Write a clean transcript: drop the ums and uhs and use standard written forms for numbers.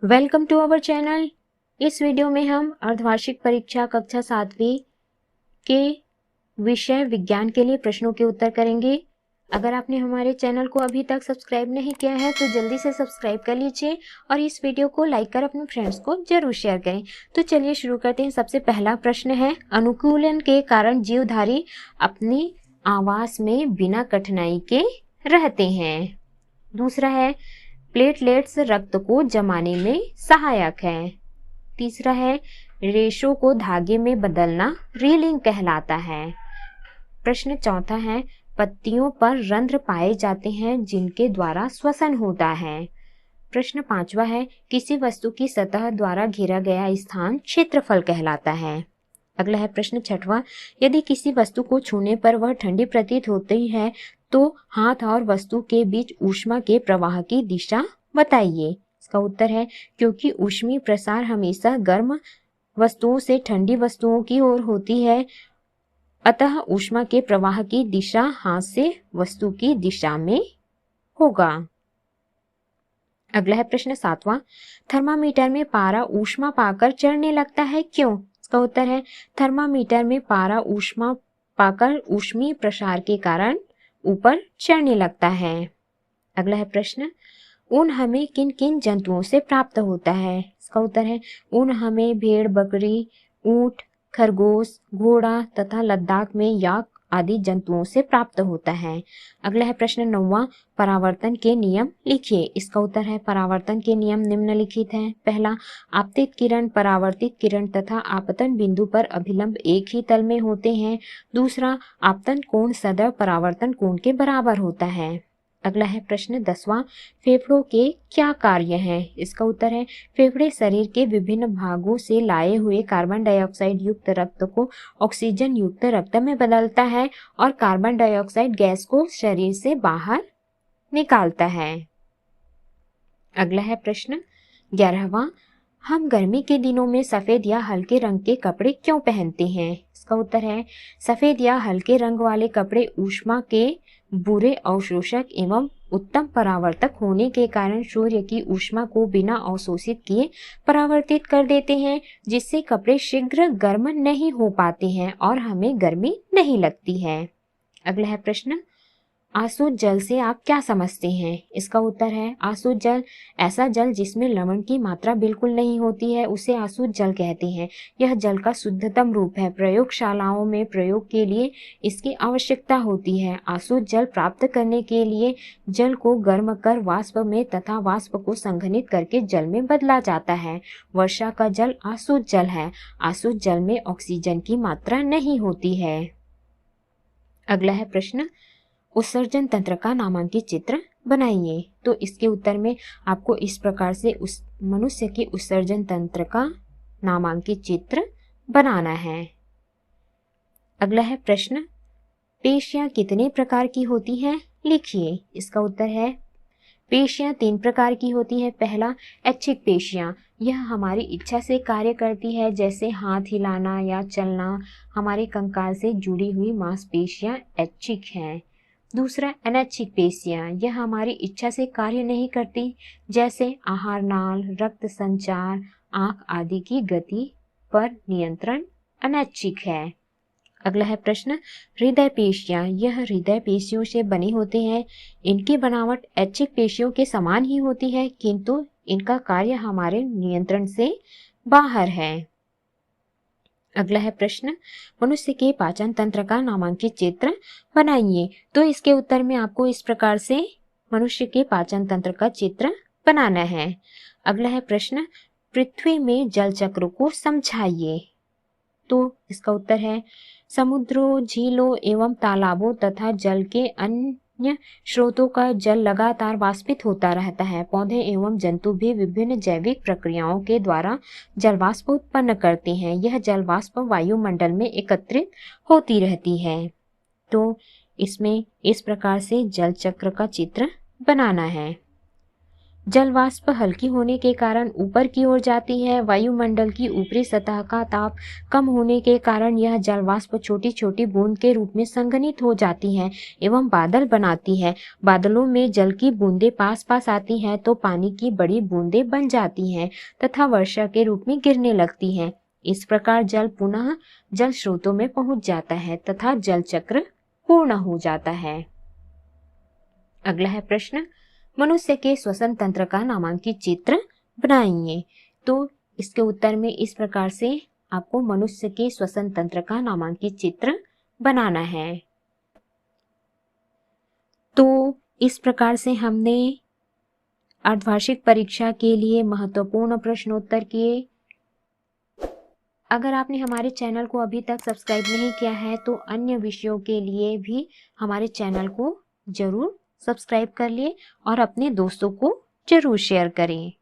Welcome to our channel. इस video में हम अर्धवार्षिक परीक्षा कक्षा 7वीं के विषय विज्ञान के लिए प्रश्नों के उत्तर करेंगे। अगर आपने हमारे चैनल को अभी तक सब्सक्राइब नहीं किया है तो जल्दी से सब्सक्राइब कर लीजिए और इस वीडियो को लाइक कर अपने फ्रेंड्स को जरूर शेयर करें। तो चलिए शुरू करते हैं। सबसे पहला प्रश्न है, अनुकूलन के कारण जीवधारी अपनी आवास में बिना कठिनाई के रहते हैं। दूसरा है, प्लेटलेट्स रक्त को जमाने में सहायक है। तीसरा है, रेशों को धागे में बदलना रीलिंग कहलाता है। प्रश्न चौथा है, पत्तियों पर रंध्र पाए जाते हैं जिनके द्वारा श्वसन होता है। प्रश्न पांचवा है, किसी वस्तु की सतह द्वारा घेरा गया स्थान क्षेत्रफल कहलाता है। अगला है प्रश्न छठवां, यदि किसी वस्तु को छूने पर वह ठंडी प्रतीत होती है तो हाथ और वस्तु के बीच ऊष्मा के प्रवाह की दिशा बताइए। इसका उत्तर है, क्योंकि ऊष्मीय प्रसार हमेशा गर्म वस्तुओं से ठंडी वस्तुओं की ओर होती है, अतः ऊष्मा के प्रवाह की दिशा हाथ से वस्तु की दिशा में होगा। अगला है प्रश्न सातवां, थर्मामीटर में पारा ऊष्मा पाकर चढ़ने लगता है, क्यों? इसका उत्तर है, थर्मामीटर में पारा ऊष्मा पाकर ऊष्मीय प्रसार के कारण ऊपर चढ़ने लगता है। अगला है प्रश्न, ऊन हमें किन किन जंतुओं से प्राप्त होता है? इसका उत्तर है, ऊन हमें भेड़, बकरी, ऊंट, खरगोश, घोड़ा तथा लद्दाख में याक आदि जंतुओं से प्राप्त होता है। अगला है प्रश्न नौवां, परावर्तन के नियम लिखिए। इसका उत्तर है, परावर्तन के नियम निम्नलिखित हैं। पहला, आपतित किरण, परावर्तित किरण तथा आपतन बिंदु पर अभिलंब एक ही तल में होते हैं। दूसरा, आपतन कोण सदैव परावर्तन कोण के बराबर होता है। अगला है प्रश्न 10वां, फेफड़ों के क्या कार्य हैं? इसका उत्तर है, फेफड़े शरीर के विभिन्न भागों से लाए हुए कार्बन डाइऑक्साइड युक्त रक्त को ऑक्सीजन युक्त रक्त में बदलता है और कार्बन डाइऑक्साइड गैस को शरीर से बाहर निकालता है। अगला है प्रश्न 11वां, हम गर्मी के दिनों में सफेद या हल्के रंग के कपड़े क्यों पहनते हैं? इसका उत्तर है, सफेद या हल्के रंग वाले कपड़े ऊष्मा के बुरे अवशोषक एवं उत्तम परावर्तक होने के कारण सूर्य की ऊष्मा को बिना अवशोषित किए परावर्तित कर देते हैं, जिससे कपड़े शीघ्र गर्म नहीं हो पाते हैं और हमें गर्मी नहीं लगती है। अगला है प्रश्न, आसुत जल से आप क्या समझते हैं? इसका उत्तर है, आसुत जल ऐसा जल जिसमें लवण की मात्रा बिल्कुल नहीं होती है, उसे आसुत जल कहते हैं। यह जल का शुद्धतम रूप है। प्रयोगशालाओं में प्रयोग के लिए इसकी आवश्यकता होती है। आसुत जल प्राप्त करने के लिए जल को गर्म कर वाष्प में तथा वाष्प को संघनित करके जल में बदला जाता है। वर्षा का जल आसुत जल है। आसुत जल में ऑक्सीजन की मात्रा नहीं होती है। अगला है प्रश्न, उत्सर्जन तंत्र का नामांकित चित्र बनाइए। तो इसके उत्तर में आपको इस प्रकार से उस मनुष्य के उत्सर्जन तंत्र का नामांकित चित्र बनाना है। अगला है प्रश्न, पेशियां कितने प्रकार की होती हैं? लिखिए। इसका उत्तर है, पेशियां 3 प्रकार की होती है। पहला, ऐच्छिक पेशियां, यह हमारी इच्छा से कार्य करती है, जैसे हाथ हिलाना या चलना। हमारे कंकाल से जुड़ी हुई मांसपेशियां ऐच्छिक हैं। दूसरा, अनैच्छिक पेशियां, यह हमारी इच्छा से कार्य नहीं करती, जैसे आहार नाल, रक्त संचार, आंख आदि की गति पर नियंत्रण अनैच्छिक है। अगला है प्रश्न, हृदय पेशियां, यह हृदय पेशियों से बने होते हैं। इनकी बनावट ऐच्छिक पेशियों के समान ही होती है, किंतु इनका कार्य हमारे नियंत्रण से बाहर है। अगला है प्रश्न, मनुष्य के पाचन तंत्र का नामांकित चित्र बनाइए। तो इसके उत्तर में आपको इस प्रकार से मनुष्य के पाचन तंत्र का चित्र बनाना है। अगला है प्रश्न, पृथ्वी में जल चक्र को समझाइए। तो इसका उत्तर है, समुद्रों, झीलों एवं तालाबों तथा जल के अन्य स्रोतों का जल लगातार वाष्पित होता रहता है। पौधे एवं जंतु भी विभिन्न जैविक प्रक्रियाओं के द्वारा जलवाष्प उत्पन्न करते हैं। यह जलवाष्प वायुमंडल में एकत्रित होती रहती है। तो इसमें इस प्रकार से जल चक्र का चित्र बनाना है। जल वाष्प हल्की होने के कारण ऊपर की ओर जाती है। वायुमंडल की ऊपरी सतह का ताप कम होने के कारण यह जल वाष्प छोटी छोटी बूंद के रूप में संघनित हो जाती है एवं बादल बनाती है। बादलों में जल की बूंदें पास पास आती हैं तो पानी की बड़ी बूंदें बन जाती हैं तथा वर्षा के रूप में गिरने लगती हैं। इस प्रकार जल पुनः जल स्रोतों में पहुंच जाता है तथा जल चक्र पूर्ण हो जाता है। अगला है प्रश्न, मनुष्य के श्वसन तंत्र का नामांकित चित्र बनाइए। तो इसके उत्तर में इस प्रकार से आपको मनुष्य के श्वसन तंत्र का नामांकित चित्र बनाना है। तो इस प्रकार से हमने अर्धवार्षिक परीक्षा के लिए महत्वपूर्ण प्रश्नोत्तर किए। अगर आपने हमारे चैनल को अभी तक सब्सक्राइब नहीं किया है तो अन्य विषयों के लिए भी हमारे चैनल को जरूर सब्सक्राइब कर लिए और अपने दोस्तों को जरूर शेयर करें।